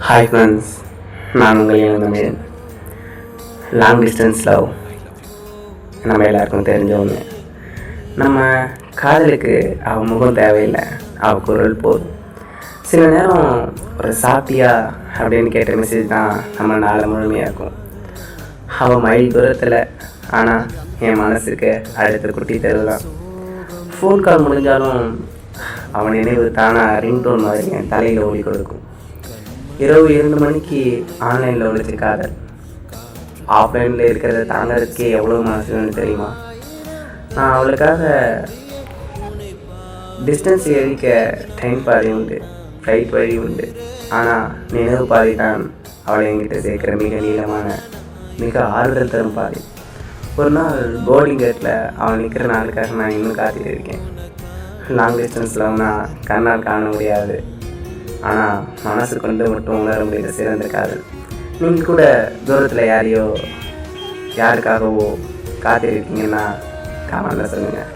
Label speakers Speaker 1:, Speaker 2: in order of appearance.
Speaker 1: Hi friends, நான் உங்கள் Ilanthamizhan. Long distance love நம்ம எல்லாருக்கும் தெரிஞ்ச ஒன்று. நம்ம காதலுக்கு அவள் முகம் தேவையில்லை, அவள் குரல் போதும். சில நேரம் ஒரு சாப்பிட்டியா அப்படின்னு கேட்ட மெசேஜ் தான் நம்ம நாளை முழுமையாக்கும். அவள் மைல் தூரத்தில், ஆனால் என் மனசுக்கு அடுத்த குட்டி தெருதான். ஃபோன் கால் முடிஞ்சாலும் அவன் நினைவு தானாக ரிங்டோன் மாதிரி என் தலையில் ஓடி கொடுக்கும். இரவு 2 மணிக்கு ஆன்லைனில் ஒழிச்சு காதல். ஆஃப்லைனில் இருக்கிறத தாங்கிறதுக்கே எவ்வளோ மனசுன்னு தெரியுமா? நான் அவளுக்காக டிஸ்டன்ஸ் எரிக்க ட்ரெயின் பாதை உண்டு, ஃப்ளைட் வழி உண்டு. ஆனால் நினைவு பாதை தான் அவளை என்கிட்ட சேர்க்குற மிக நீளமான, மிக ஆறுதல் தரும் பாதை. ஒரு நாள் போர்டிங் கேட்டில் அவள் நிற்கிற நாளுக்காக நான் இன்னும் காத்துட்டு இருக்கேன். லாங் டிஸ்டன்ஸ்லன்னா கண்ணால் காண முடியாது, ஆனால் மனசு கொண்டு மட்டும் உணர முடியுற சிறந்த காதல். நீங்கள் கூட தூரத்தில் யாரையோ யாருக்காகவோ காத்திருக்கீங்கன்னா கமெண்ட்டில் சொல்லுங்கள்.